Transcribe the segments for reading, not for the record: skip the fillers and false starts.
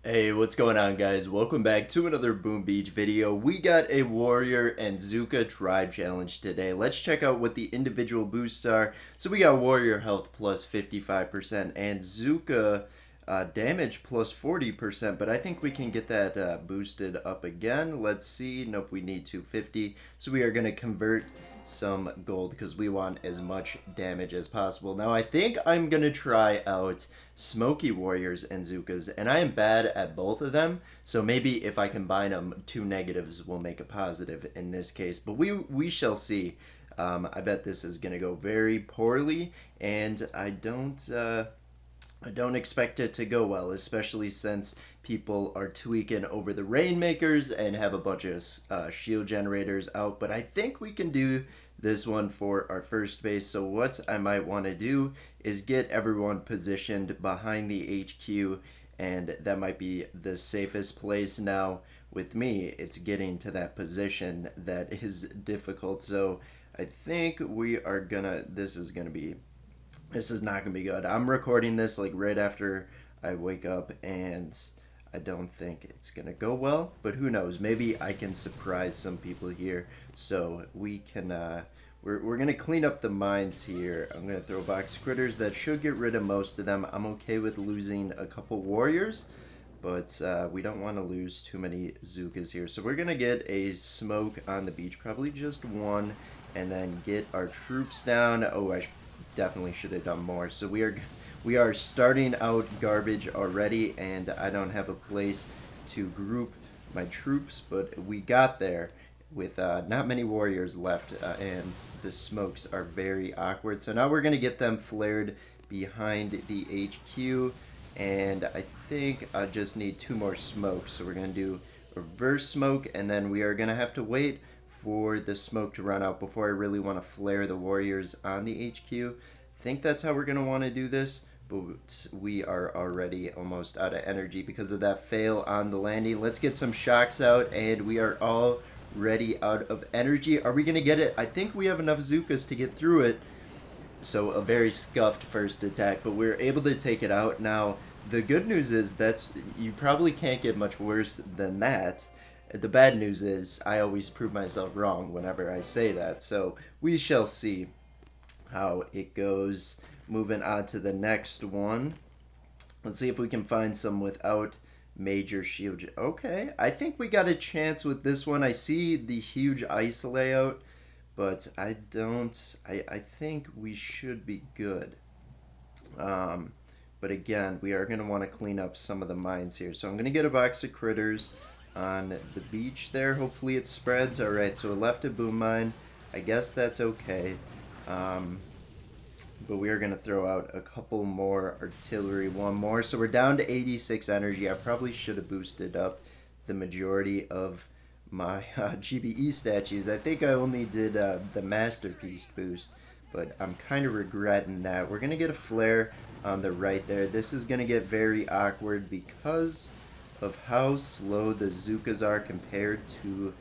Hey, what's going on, guys? Welcome back to another Boom Beach video. We got a Warrior and Zooka Tribe Challenge today. Let's check out what the individual boosts are. So we got Warrior Health plus 55% and Zooka damage plus 40%, but I think we can get that boosted up again. Let's see. Nope, we need 250. So we are going to convert some gold because we want as much damage as possible. Now I think I'm gonna try out Smokey Warriors and Zookas, and I am bad at both of them, so maybe if I combine them, two negatives will make a positive in this case, but we shall see. I bet this is gonna go very poorly, and I don't expect it to go well, especially since people are tweaking over the Rainmakers and have a bunch of shield generators out. But I think we can do this one for our first base. So what I might want to do is get everyone positioned behind the HQ, and that might be the safest place. Now, with me, it's getting to that position that is difficult. So I think this is not gonna be good. I'm recording this like right after I wake up, and I don't think it's gonna go well. But who knows? Maybe I can surprise some people here. So we can. We're gonna clean up the mines here. I'm gonna throw box critters. That should get rid of most of them. I'm okay with losing a couple warriors, but we don't want to lose too many Zookas here. So we're gonna get a smoke on the beach, probably just one, and then get our troops down. Oh, I definitely should have done more. So we are starting out garbage already, and I don't have a place to group my troops, but we got there with not many warriors left, and the smokes are very awkward. So now we're gonna get them flared behind the HQ, and I think I just need two more smokes. So we're gonna do reverse smoke, and then we are gonna have to wait for the smoke to run out before I really want to flare the warriors on the HQ. I think that's how we're going to want to do this, but we are already almost out of energy because of that fail on the landing. Let's get some shocks out, and we are already out of energy. Are we going to get it? I think we have enough Zookas to get through it. So a very scuffed first attack, but we're able to take it out. Now, the good news is you probably can't get much worse than that. The bad news is I always prove myself wrong whenever I say that. So we shall see how it goes. Moving on to the next one. Let's see if we can find some without major shield. Okay, I think we got a chance with this one. I see the huge ice layout, but I don't. I think we should be good. But again, we are going to want to clean up some of the mines here. So I'm going to get a box of critters on the beach there. Hopefully it spreads. Alright, so it left a boom mine. I guess that's okay. But we are going to throw out a couple more artillery. One more. So we're down to 86 energy. I probably should have boosted up the majority of my GBE statues. I think I only did the Masterpiece boost, but I'm kind of regretting that. We're going to get a flare on the right there. This is going to get very awkward because of how slow the Zookas are compared to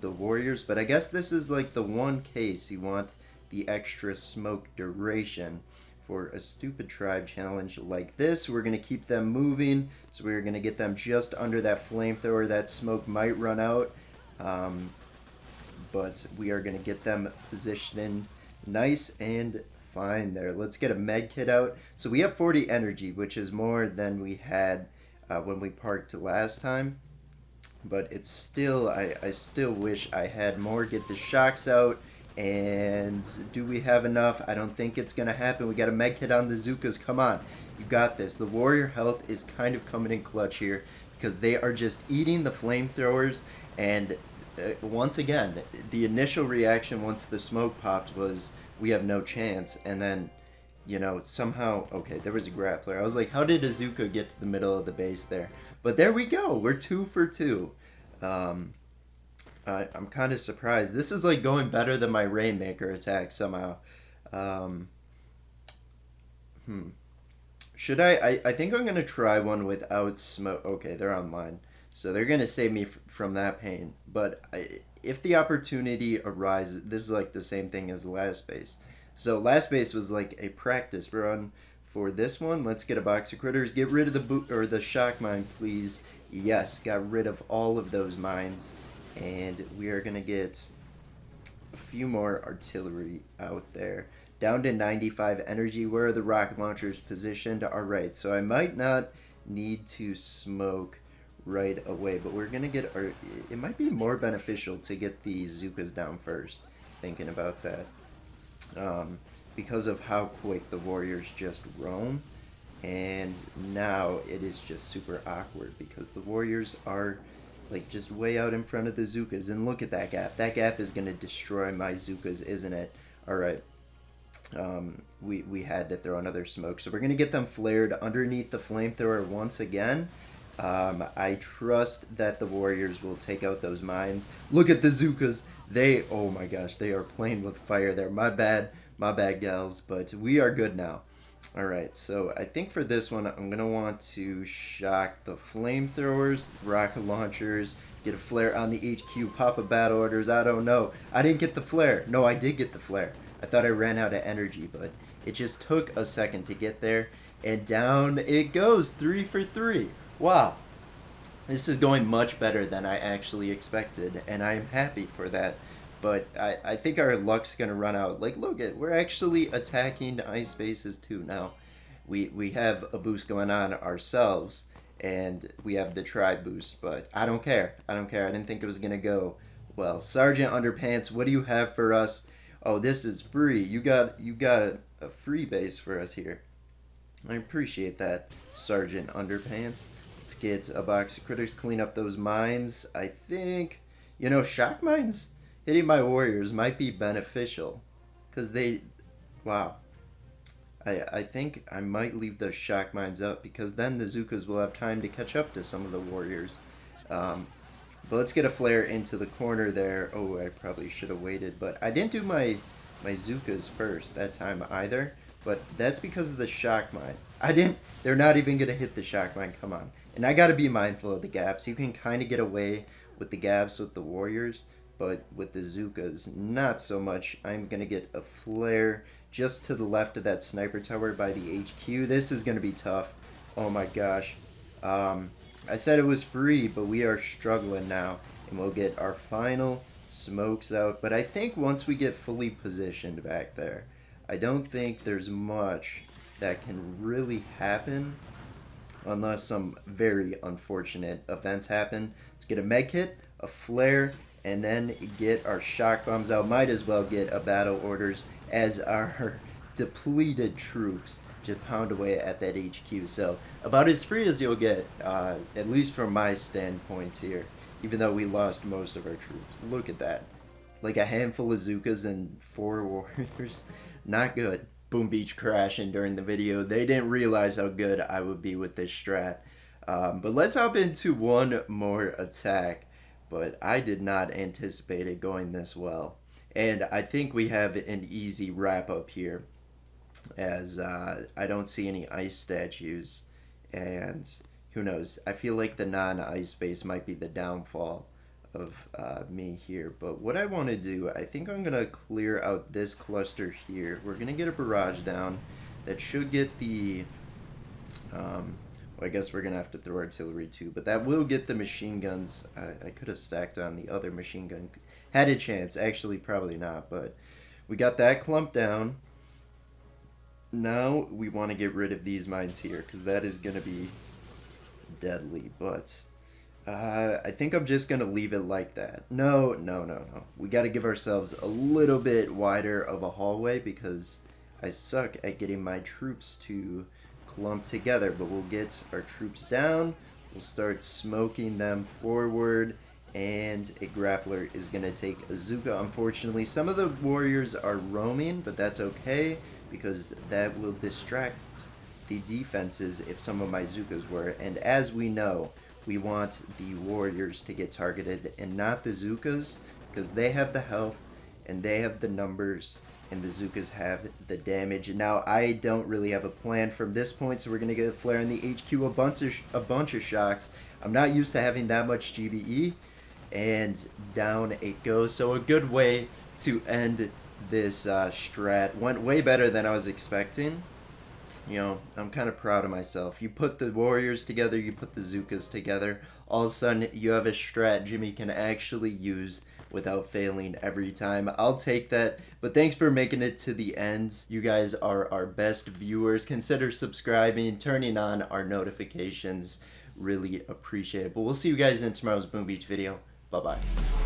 the Warriors. But I guess this is like the one case you want the extra smoke duration for a stupid tribe challenge like this. We're going to keep them moving, so we're going to get them just under that flamethrower. That smoke might run out, but we are going to get them positioned nice and fine there. Let's get a med kit out. So we have 40 energy, which is more than we had when we parked last time, but it's still, I still wish I had more. Get the shocks out, and do we have enough? I don't think it's gonna happen. We got a med kit on the Zookas. Come on, you got this. The warrior health is kind of coming in clutch here because they are just eating the flamethrowers, and once again, the initial reaction once the smoke popped was we have no chance, and then somehow, okay, there was a grappler. I was like, how did Azuka get to the middle of the base there? But there we go. We're 2 for 2. I'm kind of surprised. This is like going better than my Rainmaker attack somehow. Should I think I'm going to try one without smoke. Okay, they're online. So they're going to save me from that pain. But if the opportunity arises, this is like the same thing as last base. So last base was like a practice run for this one. Let's get a box of critters. Get rid of the the shock mine, please. Yes, got rid of all of those mines. And we are going to get a few more artillery out there. Down to 95 energy. Where are the rocket launchers positioned? Alright, so I might not need to smoke right away, but we're going to get our... It might be more beneficial to get the Zookas down first, thinking about that. Because of how quick the Warriors just roam. And now it is just super awkward because the Warriors are like just way out in front of the Zookas. And look at that gap. That gap is going to destroy my Zookas, isn't it? Alright. We had to throw another smoke. So we're going to get them flared underneath the flamethrower once again. I trust that the Warriors will take out those mines. Look at the Zookas. They, oh my gosh, they are playing with fire there. My bad, gals, but we are good now. Alright, so I think for this one, I'm going to want to shock the flamethrowers, rocket launchers, get a flare on the HQ, pop a battle orders, I don't know. I didn't get the flare. No, I did get the flare. I thought I ran out of energy, but it just took a second to get there. And down it goes, 3 for 3. Wow. This is going much better than I actually expected, and I am happy for that. But I think our luck's going to run out. Like, look at, we're actually attacking ice bases too now. We have a boost going on ourselves, and we have the tribe boost, but I don't care. I didn't think it was going to go well. Sergeant Underpants, what do you have for us? Oh, this is free. You got a free base for us here. I appreciate that, Sergeant Underpants. Let's get a box of critters, clean up those mines. I think, shock mines hitting my Warriors might be beneficial. Because they, wow. I think I might leave those shock mines up because then the Zookas will have time to catch up to some of the Warriors. But let's get a flare into the corner there. Oh, I probably should have waited. But I didn't do my Zookas first that time either. But that's because of the shock mine. They're not even going to hit the shock mine. Come on. And I got to be mindful of the gaps. You can kind of get away with the gaps with the Warriors. But with the Zookas, not so much. I'm going to get a flare just to the left of that sniper tower by the HQ. This is going to be tough. Oh my gosh. I said it was free, but we are struggling now. And we'll get our final smokes out. But I think once we get fully positioned back there, I don't think there's much that can really happen unless some very unfortunate events happen. Let's get a med kit, a flare, and then get our shock bombs out. Might as well get a battle orders as our depleted troops just pound away at that HQ. So about as free as you'll get, at least from my standpoint here, even though we lost most of our troops. Look at that. Like a handful of Zookas and 4 Warriors. Not good. Boom Beach crashing during the video. They didn't realize how good I would be with this strat. But let's hop into one more attack. But I did not anticipate it going this well. And I think we have an easy wrap up here, as I don't see any ice statues. And who knows, I feel like the non-ice base might be the downfall of me here. But what I want to do, I think I'm going to clear out this cluster here. We're going to get a barrage down that should get the... well, I guess we're going to have to throw artillery too, but that will get the machine guns. I could have stacked on the other machine gun. Had a chance. Actually, probably not, but we got that clump down. Now we want to get rid of these mines here because that is going to be deadly, but I think I'm just going to leave it like that. No. We got to give ourselves a little bit wider of a hallway because I suck at getting my troops to clump together, but we'll get our troops down. We'll start smoking them forward, and a grappler is going to take a Zooka. Unfortunately, some of the Warriors are roaming, but that's okay because that will distract the defenses if some of my Zookas were. And as we know, we want the Warriors to get targeted and not the Zookas because they have the health and they have the numbers and the Zookas have the damage. Now, I don't really have a plan from this point, so we're going to get a flare in the HQ, a bunch of shocks. I'm not used to having that much GBE, and down it goes. So a good way to end this strat. Went way better than I was expecting. you know, I'm kind of proud of myself. You put the Warriors together, you put the Zookas together, all of a sudden you have a strat Jimmy can actually use without failing every time. I'll take that. But thanks for making it to the end. You guys are our best viewers. Consider subscribing, turning on our notifications. Really appreciate it. But we'll see you guys in tomorrow's Boom Beach video. Bye-bye.